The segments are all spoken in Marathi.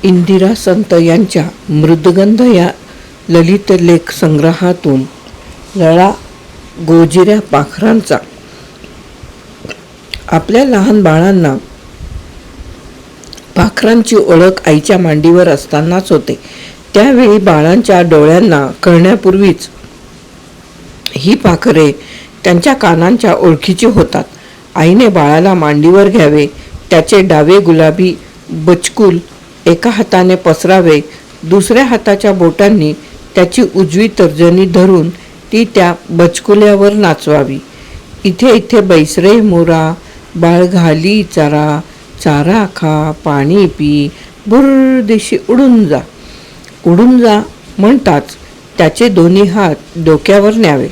इंदिरा संत यांच्या मृदगंध या ललित लेख संग्रहातून लळा गोजिऱ्या पाखरांचा. आपल्या लहान बाळांना पाखरांची ओळख आईच्या मांडीवर असतानाच होते. त्यावेळी बाळांच्या डोळ्यांना कळण्यापूर्वीच ही पाखरे त्यांच्या कानांच्या ओळखीची होतात. आईने बाळाला मांडीवर घ्यावे, त्याचे डावे गुलाबी बचकूल एका हाताने पसरावे, दुसऱ्या हाताच्या बोटांनी त्याची उजवी तर्जनी धरून ती त्या बचकुल्यावर नाचवावी. इथे इथे बैसरे मोरा, बाळ घाली चारा, चारा खा, पाणी पी, बुरदिशी उडून जा. उडून जा म्हणताच त्याचे दोन्ही हात डोक्यावर न्यावे,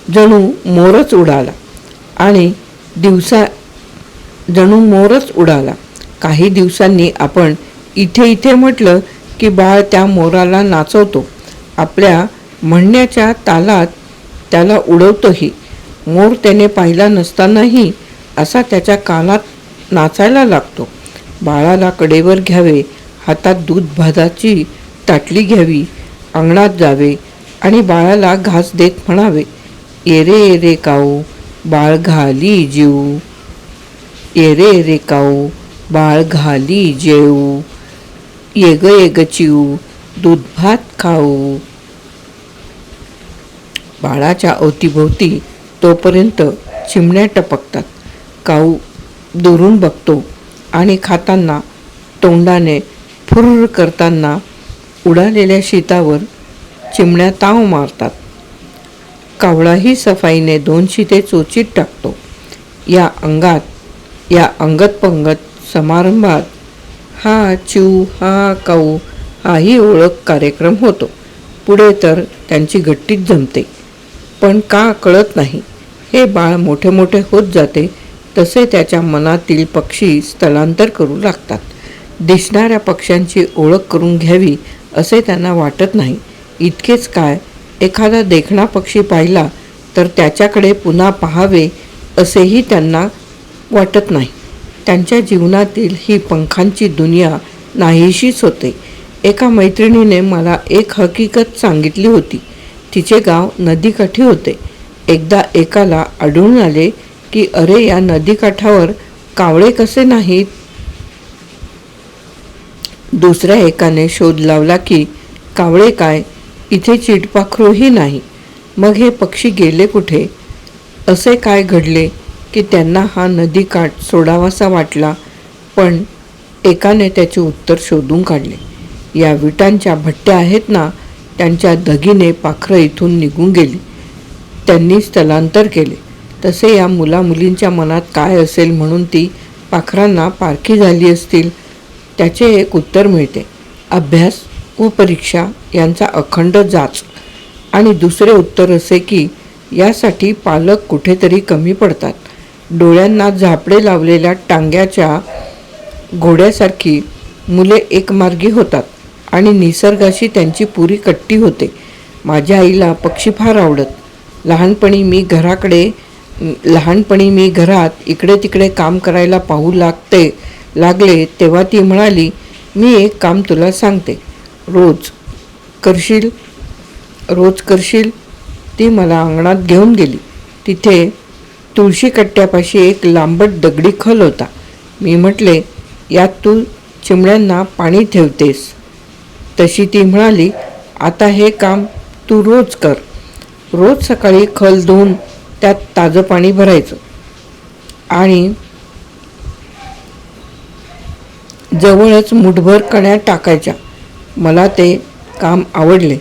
जणू मोरच उडाला. काही दिवसांनी आपण इथे इथे म्हटलं की बाळ त्या मोराला नाचवतो. आपल्या म्हणण्याच्या तालात त्याला उडवतोही. मोर त्याने पाहिला नसतानाही असा त्याच्या कानात नाचायला लागतो. बाळाला कडेवर घ्यावे, हातात दूध भाताची ताटली घ्यावी, अंगणात जावे आणि बाळाला घास देत म्हणावे, येरे येरे काऊ बाळ घाली जेऊ, येरे येरे काऊ बाळ घाली जेऊ, येग येग चिऊ दूध भात खाऊ. बाळाच्या अवतीभोवती तोपर्यंत चिमण्या टपकतात. काऊ दुरून बघतो आणि खाताना तोंडाने फुर्र करताना उडालेल्या शीतावर चिमण्या ताव मारतात. कावळाही सफाईने 2 शिते चोचीत टाकतो. या अंगत पंगत समारंभात हा चिऊ हा काऊ हाही ओळख कार्यक्रम होतो. पुढे तर त्यांची गट्टीच जमते. पण का कळत नाही. हे बाळ मोठे मोठे होत जाते तसे त्याच्या मनातील पक्षी स्थलांतर करू लागतात. दिसणाऱ्या पक्ष्यांची ओळख करून घ्यावी असे त्यांना वाटत नाही. इतकेच काय, एखादा देखणा पक्षी पाहिला तर त्याच्याकडे पुन्हा पाहावे असेही त्यांना वाटत नाही. त्यांच्या जीवनातील ही पंखांची दुनिया नाहीशीच होते. एका मैत्रिणीने मला एक हकीकत सांगितली होती. तिचे गाव नदीकाठी होते. एकदा एकाला आढळून आले की अरे, या नदीकाठावर कावळे कसे नाहीत. दुसऱ्या एकाने शोध लावला की कावळे काय, इथे चिडपाखरूही नाही. मग हे पक्षी गेले कुठे. असे काय घडले की त्यांना हा नदीकाठ सोडावासा वाटला. पण एकाने त्याचे उत्तर शोधून काढले. या विटांच्या भट्ट्या आहेत ना, त्यांच्या धगीने पाखरं इथून निघून गेली. त्यांनी स्थलांतर केले. तसे या मुलामुलींच्या मनात काय असेल म्हणून ती पाखरांना पारखी झाली असतील. त्याचे एक उत्तर मिळते, अभ्यास व परीक्षा यांचा अखंड जाच. आणि दुसरे उत्तर असे की यासाठी पालक कुठेतरी कमी पडतात. डोळ्यांना झापडे लावलेल्या टांग्याच्या घोड्यासारखी मुले एकमार्गी होतात आणि निसर्गाशी त्यांची पुरी कट्टी होते. माझ्या आईला पक्षी फार आवडत. लहानपणी मी घरात इकडे तिकडे काम करायला पाहू लागले तेव्हा ती म्हणाली, मी एक काम तुला सांगते, रोज करशील. ती मला अंगणात घेऊन गेली. तिथे तुळशी कट्ट्यापाशी एक लांबट दगडी खल होता. मी म्हटले, यात तू चिमण्यांना पाणी ठेवतेस. तशी ती म्हणाली, आता हे काम तू रोज कर. रोज सकाळी खल धुवून त्यात ताजं पाणी भरायचं आणि जवळच मुठभर कण्या टाकायच्या. मला ते काम आवडले.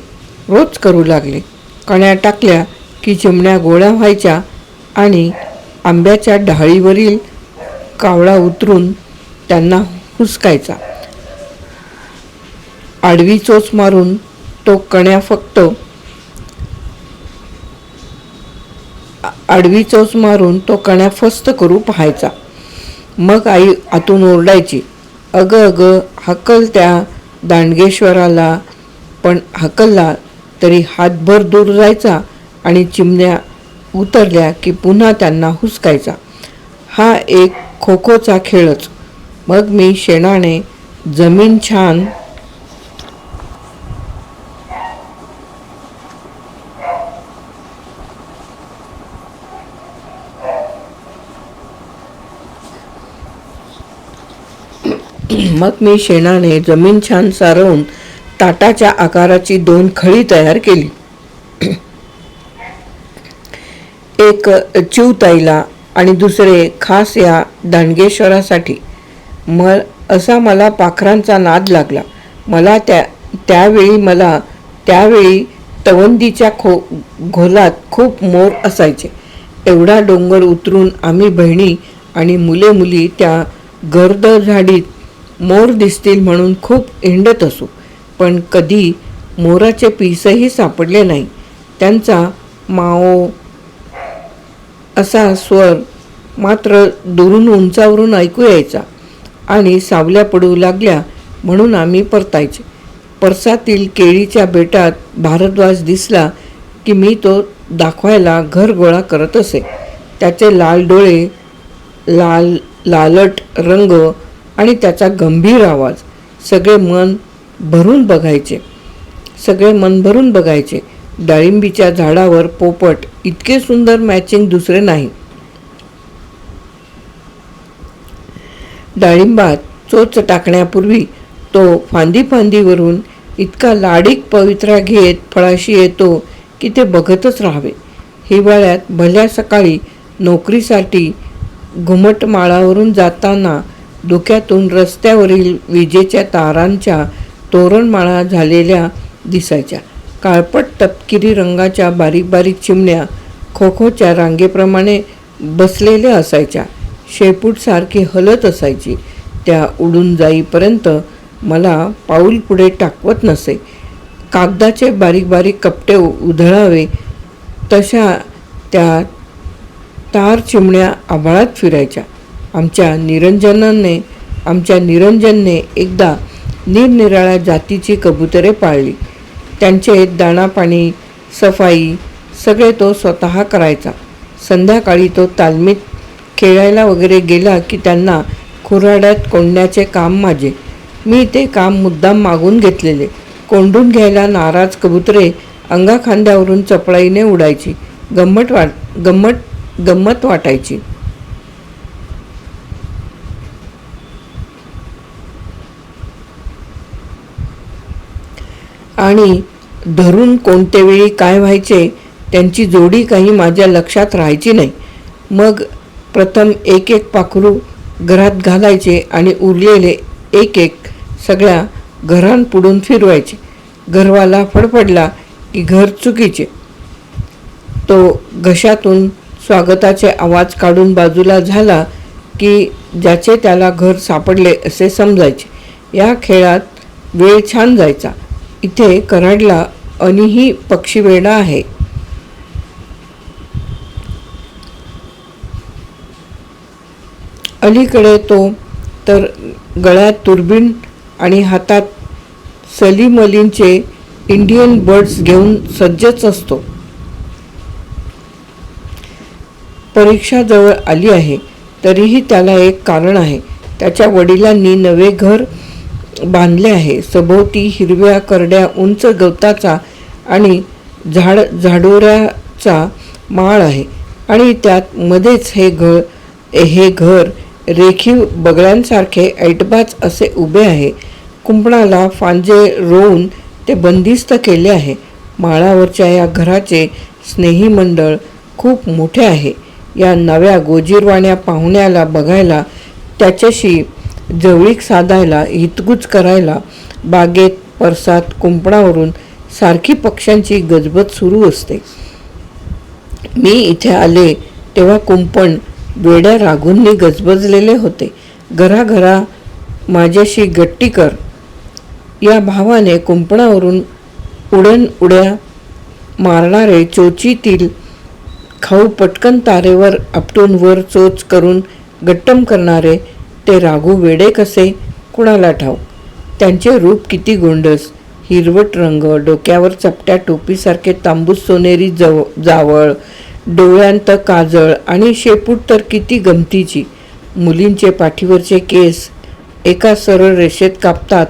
रोज करू लागले. कण्या टाकल्या की चिमण्या गोळ्या व्हायच्या आणि आंब्याच्या ढाळीवरील कावळा उतरून त्यांना हुसकायचा. आडवी चोच मारून तो कण्या फस्त करू पाहायचा. मग आई आतून ओरडायची, अगं अगं हकल त्या दांडगेश्वराला. पण हकलला तरी हातभर दूर जायचा आणि चिमण्या उतरल्या की पुन्हा त्यांना हुसकायचा. हा एक खो खोचा खेळच. मग मी शेणाने जमीन छान मग मी शेणाने जमीन छान सारवून ताटाच्या आकाराची 2 खळी तयार केली. एक चिवताईला आणि दुसरे खास या दांडगेश्वरासाठी. असा मला पाखरांचा नाद लागला. त्यावेळी तवंदीच्या घोलात खूप मोर असायचे. एवढा डोंगर उतरून आम्ही बहिणी आणि मुले त्या गर्द झाडीत मोर दिसतील म्हणून खूप हिंडत असू, पण कधी मोराचे पीसही सापडले नाही. त्यांचा माओ असा स्वर मात्र दुरून उंचावरून ऐकू यायचा आणि सावल्या पडू लागल्या म्हणून आम्ही परतायचे. परसातील केळीच्या बेटात भारद्वाज दिसला की मी तो दाखवायला घर गोळा करत असे. त्याचे लाल डोळे, लालट रंग आणि त्याचा गंभीर आवाज सगळे मन भरून बघायचे. डाळिंबीच्या झाडावर पोपट इतके सुंदर मॅचिंग दुसरे नाही. डाळिंबात चोच टाकण्यापूर्वी तो फांदीवरून इतका लाडीक पवित्रा घेत फळाशी येतो की ते बघतच राहावे. हिवाळ्यात भल्या सकाळी नोकरीसाठी घुमटमाळावरून जाताना डोक्यातून रस्त्यावरील विजेच्या तारांच्या तोरणमाळा झालेल्या दिसायच्या. काळपट तपकिरी रंगाच्या बारीक चिमण्या खोखोच्या रांगेप्रमाणे बसलेल्या असायच्या. शेपूटसारखी हलत असायची. त्या उडून जाईपर्यंत मला पाऊल पुढे टाकवत नसे. कागदाचे बारीक कपटे उधळावे तशा त्या तार चिमण्या आभाळात फिरायच्या. आमच्या निरंजनने एकदा निरनिराळ्या जातीची कबुतरे पाळली. त्यांचे दाणापाणी, सफाई सगळे तो स्वतः करायचा. संध्याकाळी तो तालमीत खेळायला वगैरे गेला की त्यांना खुराड्यात कोंडण्याचे काम माझे. मी ते काम मुद्दाम मागून घेतलेले. कोंडून घ्यायला नाराज कबुतरे अंगाखांद्यावरून चपळाईने उडायची. गंमत वाटायची. आणि धरून कोणत्या वेळी काय व्हायचे त्यांची जोडी काही माझ्या लक्षात राहायची नाही. मग प्रथम एक पाखरू घरात घालायचे आणि उरलेले एक सगळ्या घरांपुढून फिरवायचे. घरवाला फडफडला की घर चुकीचे. तो घशातून स्वागताचे आवाज काढून बाजूला झाला की ज्याचे त्याला घर सापडले असे समजायचे. या खेळात वेळ छान जायचा. इथे कराडला अनिही पक्षीवेढा आहे. अलीकडे तो तर गळ्यात दुर्बीण आणि हातात सलीमलींचे इंडियन बर्ड्स घेऊन सज्जच असतो. परीक्षा जवळ आली आहे तरीही त्याला एक कारण आहे. त्याच्या वडिलांनी नवे घर बांधले आहे. सभोवती हिरव्या करड्या उंच गवताचा आणि झाडोऱ्याचा माळ आहे आणि त्यात मध्येच हे घर रेखीव बगळ्यांसारखे ऐटबाज असे उभे आहे. कुंपणाला फांजे रोवून ते बंदिस्त केले आहे. माळावरच्या या घराचे स्नेही मंडळ खूप मोठे आहे. या नव्या गोजीरवाण्या पाहुण्याला बघायला, त्याच्याशी जवळीक साधायला, हितगुज करायला बागेत, परसात, कुंपणावरून सारखी पक्ष्यांची गजबज सुरू असते. मी इथे आले तेव्हा कुंपण वेड्या राघूंनी गजबजलेले होते. घरा माझ्याशी गट्टी कर या भावाने कुंपणावरून उड्या मारणारे, चोचीतील खाऊ पटकन तारेवर आपटून वर चोच करून गट्टम करणारे ते राघू वेडे कसे कुणाला ठाऊक. त्यांचे रूप किती गोंडस, हिरवट रंग, डोक्यावर चपट्या टोपीसारखे तांबूस सोनेरी जावळ, डोळ्यांत काजळ आणि शेपूट तर किती गमतीची. मुलींचे पाठीवरचे केस एका सरळ रेषेत कापतात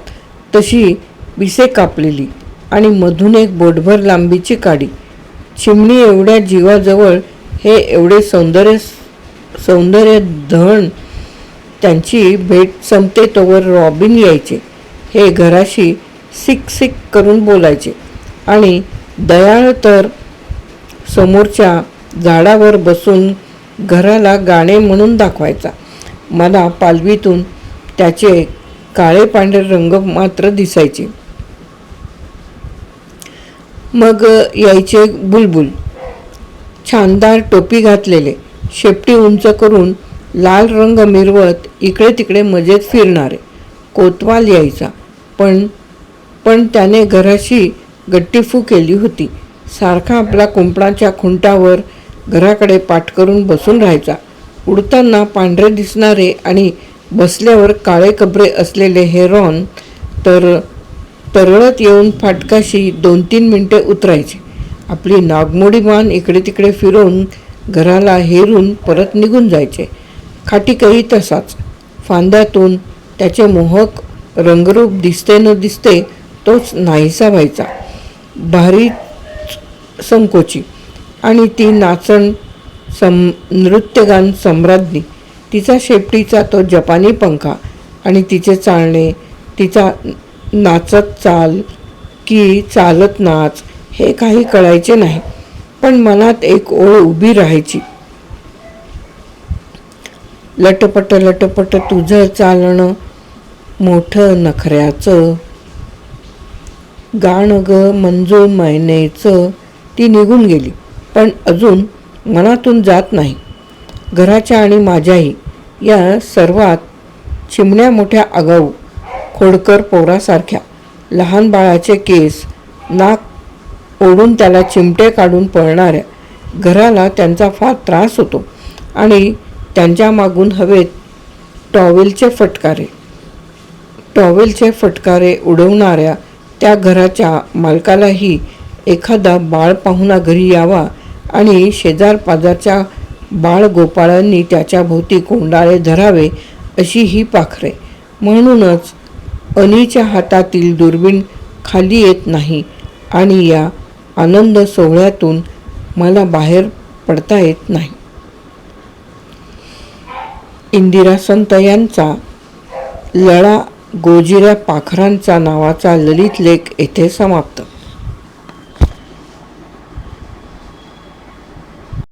तशी विसे कापलेली आणि मधून एक बोटभर लांबीची काडी. चिमणी एवढ्या जीवाजवळ हे एवढे सौंदर्य धन. त्यांची भेट संपते तोवर रॉबिन यायचे. हे घराशी सिक सिक करून बोलायचे आणि दयाळ तर समोरच्या झाडावर बसून घराला गाणे म्हणून दाखवायचा. मला पालवीतून त्याचे काळे पांढरे रंग मात्र दिसायचे. मग यायचे बुलबुल, छानदार टोपी घातलेले, शेपटी उंच करून लाल रंग मिरवत इकडे तिकडे मजेत फिरणारे. कोतवाल यायचा, पण त्याने घराशी गट्टीफू केली होती. सारखा आपला कुंपणाच्या खुंटावर घराकडे पाठ करून बसून राहायचा. उडताना पांढरे दिसणारे आणि बसल्यावर काळे कपडे असलेले हेरॉन तर तरळत येऊन फाटकाशी 2-3 मिनिटे उतरायचे. आपली नागमोडी मान इकडे तिकडे फिरवून घराला हेरून परत निघून जायचे. खाटीकही तसाच. फांद्यातून त्याचे मोहक रंगरूप दिसते न दिसते तोच नाहीसा व्हायचा. भारी संकोची आणि ती नाचण नृत्यगान सम्राज्ञी. तिचा शेपटीचा तो जपानी पंखा आणि तिचे चालणे, तिचा नाचत चाल की चालत नाच हे काही कळायचे नाही. पण मनात एक ओळ उभी राहायची. लटपट लटपट तुझं चालणं मोठं नखऱ्याचं, गाण ग मंजू मैनेचं. ती निघून गेली, पण अजून मनातून जात नाही. घराच्या आणि माझ्याही या सर्वात चिमण्या मोठ्या आगाऊ, खोडकर पोरासारख्या. लहान बाळाचे केस, नाक ओढून त्याला चिमटे काढून पळणाऱ्या. घराला त्यांचा फार त्रास होतो आणि त्यांच्या मागून हवेत टॉवेलचे फटकारे उडवणाऱ्या त्या घराच्या मालकालाही एखादा बाळ पाहुणा घरी यावा आणि शेजारपाजारच्या बाळगोपाळांनी त्याच्या भोवती कोंडाळे धरावे अशी ही पाखरे. म्हणूनच अनीच्या हातातील दुर्बीण खाली येत नाही आणि या आनंद सोहळ्यातून मला बाहेर पडता येत नाही. इंदिरा संत यांचा लळा गोजिऱ्या पाखरांचा नावाचा ललित लेख येथे समाप्त.